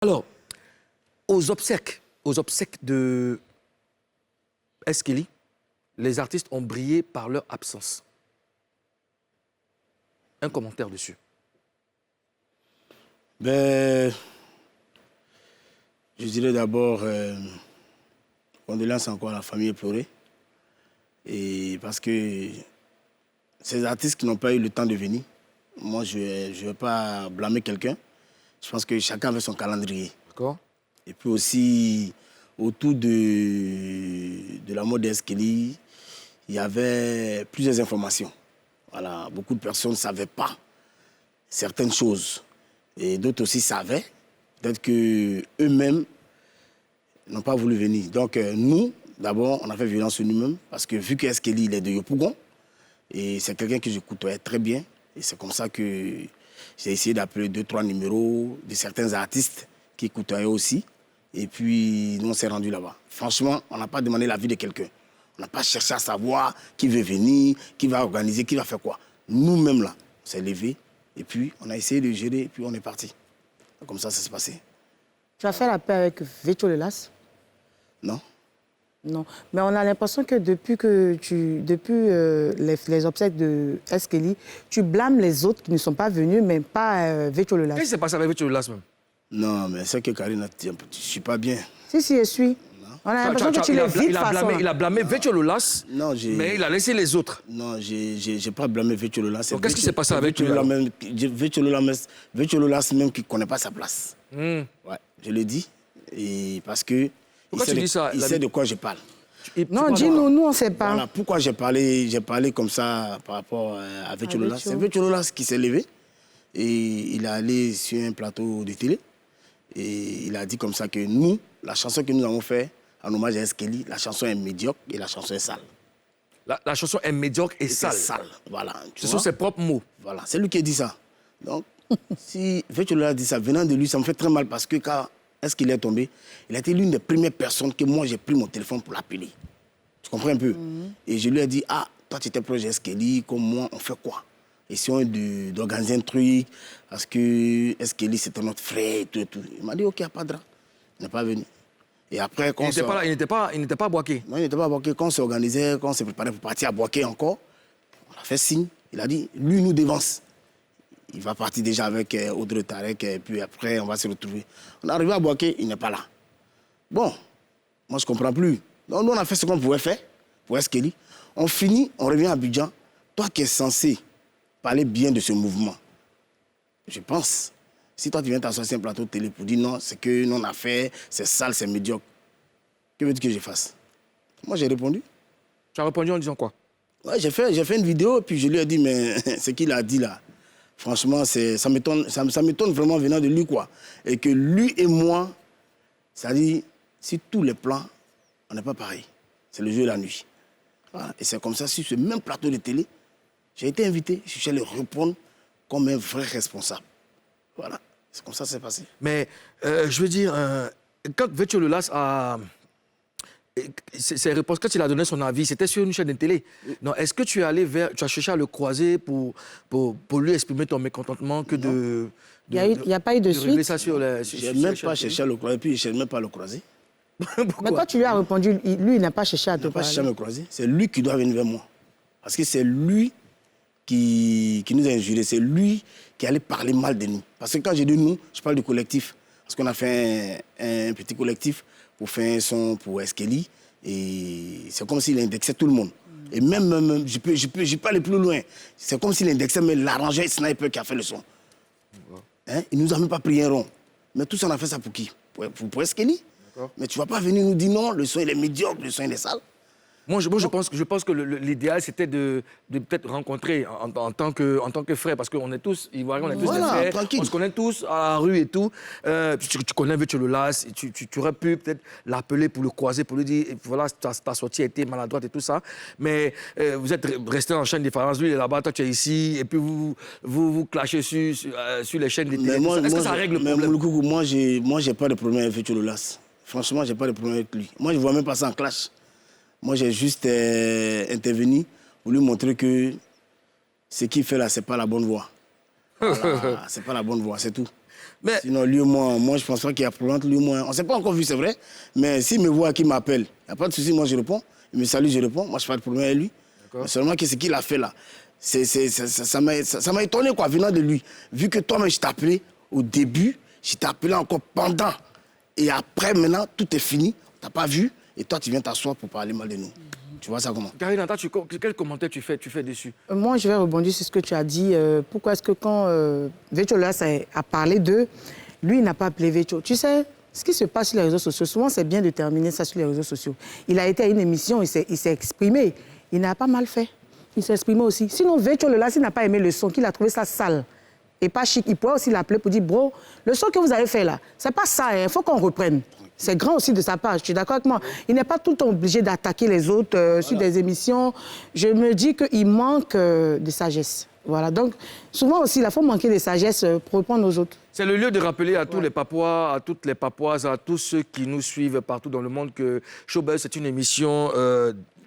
Alors, aux obsèques de S. Kelly, les artistes ont brillé par leur absence. Un commentaire dessus. Ben, je dirais d'abord, condoléances encore à la famille éplorée. Et parce que ces artistes qui n'ont pas eu le temps de venir, moi, je ne vais pas blâmer quelqu'un. Je pense que chacun avait son calendrier. D'accord. Et puis aussi, autour de la mort d'S. Kelly, il y avait plusieurs informations. Voilà, beaucoup de personnes ne savaient pas certaines choses. Et d'autres aussi savaient. Peut-être qu'eux-mêmes n'ont pas voulu venir. Donc nous, d'abord, on a fait violence sur nous-mêmes. Parce que vu que S. Kelly, il est de Yopougon, et c'est quelqu'un que je côtoyais très bien. Et c'est comme ça que j'ai essayé d'appeler 2-3 numéros de certains artistes qui côtoyaient aussi. Et puis, nous, on s'est rendus là-bas. Franchement, on n'a pas demandé l'avis de quelqu'un. On n'a pas cherché à savoir qui veut venir, qui va organiser, qui va faire quoi. Nous-mêmes, là, on s'est levés. Et puis, on a essayé de gérer, et puis on est parti. Comme ça s'est passé. Tu as fait la paix avec Vétio Lelas? Non. Non. Mais on a l'impression que depuis les obsèques de S. Kelly, tu blâmes les autres qui ne sont pas venus, mais pas Vétio Lelas. Qu'est-ce qui s'est passé avec Vétio Lelas même? Non, mais c'est que Karine a dit, je ne suis pas bien. Si, je suis. On a l'impression que tu les vides façon. Il a blâmé Vétio Lelas, Non, mais il a laissé les autres. Non, j'ai pas blâmé Vétio Lelas. Donc qu'est-ce qui s'est passé avec lui? Vétio Lelas même qui ne connaît pas sa place. Hmm. Ouais, je le dis. Et parce que Pourquoi tu dis ça? Il sait de quoi je parle. Non, dis-nous, nous, on ne sait pas. Voilà, pourquoi j'ai parlé comme ça par rapport à Vétio Lelas. C'est Vétio Lelas qui s'est levé et il est allé sur un plateau de télé et il a dit comme ça que nous, la chanson que nous avons faite en hommage à S. Kelly, la chanson est médiocre et la chanson est sale. La chanson est médiocre et sale. Voilà. Ce sont ses propres mots. Voilà, c'est lui qui a dit ça. Donc, si Vétio Lelas dit ça, venant de lui, ça me fait très mal parce que quand est-ce qu'il est tombé, il a été l'une des premières personnes que moi j'ai pris mon téléphone pour l'appeler. Tu comprends un peu? Et je lui ai dit, ah, toi tu étais proche S. Kelly, comme moi, on fait quoi? Essayons d'organiser un truc, parce que S. Kelly c'était notre frère et tout, et tout. Il m'a dit, ok, pas de drame. Il n'est pas venu. Et après, quand Il n'était pas à Boaké. Non, il n'était pas à Boaké. Quand on s'est organisé, quand on s'est préparé pour partir à Boaké encore, on a fait signe. Il a dit, lui nous devance. Il va partir déjà avec Audrey Tarek, et puis après, on va se retrouver. On est arrivé à Boaké, il n'est pas là. Bon, moi, je ne comprends plus. Donc, nous, on a fait ce qu'on pouvait faire pour S. Kelly. On finit, on revient à Abidjan. Toi qui es censé parler bien de ce mouvement, je pense, si toi, tu viens t'asseoir sur un plateau de télé pour dire non, c'est que nous, on a fait, c'est sale, c'est médiocre, que veux-tu que je fasse? Moi, j'ai répondu. Tu as répondu en disant quoi? Ouais, j'ai fait une vidéo, et puis je lui ai dit, mais ce qu'il a dit là, franchement, ça m'étonne vraiment venant de lui, quoi. Et que lui et moi, c'est-à-dire, si tous les plans, on n'est pas pareil. C'est le jour et la nuit. Voilà. Et c'est comme ça, sur ce même plateau de télé, j'ai été invité, je suis allé répondre comme un vrai responsable. Voilà. C'est comme ça que c'est passé. Mais, je veux dire, quand Vétio Lelas a... Ses réponses, quand il a donné son avis, c'était sur une chaîne de télé. Non, est-ce que tu as cherché à le croiser pour lui exprimer ton mécontentement que de... Il n'y a pas eu de suite? Je n'ai même pas cherché à le croiser, puis je ne sais même pas le croiser. Mais quand tu lui as répondu, lui, il n'a pas cherché à te parler. Il n'a pas cherché à parler. me croiser. C'est lui qui doit venir vers moi. Parce que c'est lui qui nous a injurés. C'est lui qui allait parler mal de nous. Parce que quand j'ai dit nous, je parle du collectif. Parce qu'on a fait un petit collectif pour faire un son pour S. Kelly. Et c'est comme s'il indexait tout le monde. Et même je peux aller plus loin. C'est comme s'il indexait, mais l'arrangeur Sniper qui a fait le son. Hein? Il ne nous a même pas pris un rond. Mais tout ça, on a fait ça pour qui? Pour S. Kelly. Mais tu ne vas pas venir nous dire non, le son il est médiocre, le son il est sale. Moi, je pense que l'idéal, c'était de peut-être rencontrer en tant que frère, parce qu'on est tous Ivoiriens, on est tous des frères, tranquille. On se connaît tous à la rue et tout. Tu connais Vétio Lelas, tu aurais pu peut-être l'appeler pour le croiser, pour lui dire, voilà, ta sortie a été maladroite et tout ça. Mais vous êtes restés en chaîne de différence, lui il est là-bas, toi tu es ici, et puis vous clashez sur les chaînes de télé. Est-ce que ça règle le problème? Moi, j'ai pas de problème avec Vétio Lelas. Franchement, j'ai pas de problème avec lui. Moi, je ne vois même pas ça en clash. Moi, j'ai juste intervenu pour lui montrer que ce qu'il fait là, ce n'est pas la bonne voie. Voilà, ce n'est pas la bonne voie, c'est tout. Mais... Sinon, lui, moi, je pense pas qu'il y a problème. Lui, moi, on ne s'est pas encore vu, c'est vrai. Mais s'il me voit, qu'il m'appelle, il n'y a pas de souci, moi, je réponds. Il me salue, je réponds. Moi, je n'ai pas de problème avec lui. Mais seulement que ce qu'il a fait là, ça m'a étonné, quoi, venant de lui. Vu que toi-même, je t'ai appelé au début, je t'ai appelé encore pendant. Et après, maintenant, tout est fini. Tu n'as pas vu. Et toi, tu viens t'asseoir pour parler mal de nous. Tu vois ça comment? Karine, quel commentaire tu fais dessus? Moi, je vais rebondir sur ce que tu as dit. Pourquoi est-ce que quand Vetcho a parlé d'eux, lui, il n'a pas appelé Vetcho? Tu sais, ce qui se passe sur les réseaux sociaux, souvent, c'est bien de terminer ça sur les réseaux sociaux. Il a été à une émission, il s'est exprimé. Il n'a pas mal fait. Il s'est exprimé aussi. Sinon, Vetcho s'il n'a pas aimé le son, qu'il a trouvé ça sale et pas chic, il pourrait aussi l'appeler pour dire, bro, le son que vous avez fait là, c'est pas ça, il faut qu'on reprenne. C'est grand aussi de sa part, je suis d'accord avec moi. Il n'est pas tout le temps obligé d'attaquer les autres sur des émissions. Je me dis qu'il manque de sagesse. Voilà, donc souvent aussi, il faut manquer de sagesse pour répondre aux autres. C'est le lieu de rappeler à tous les Papouas, à toutes les Papouases, à tous ceux qui nous suivent partout dans le monde que Showbuzz, c'est une émission...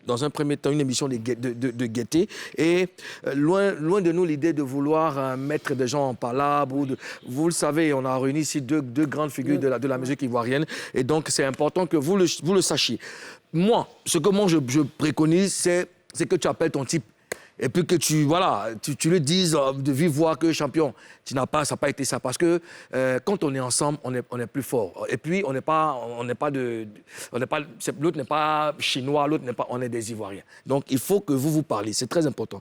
dans un premier temps, une émission de gaieté. Et loin de nous l'idée de vouloir mettre des gens en palabre. Vous le savez, on a réuni ici deux grandes figures de la musique ivoirienne. Et donc, c'est important que vous le sachiez. Moi, ce que je préconise, c'est que tu appelles ton type. Et puis que tu le dises de vive voix que champion, ça n'a pas été ça. Parce que quand on est ensemble, on est plus fort. Et puis, l'autre n'est pas chinois, on est des Ivoiriens. Donc, il faut que vous parliez. C'est très important.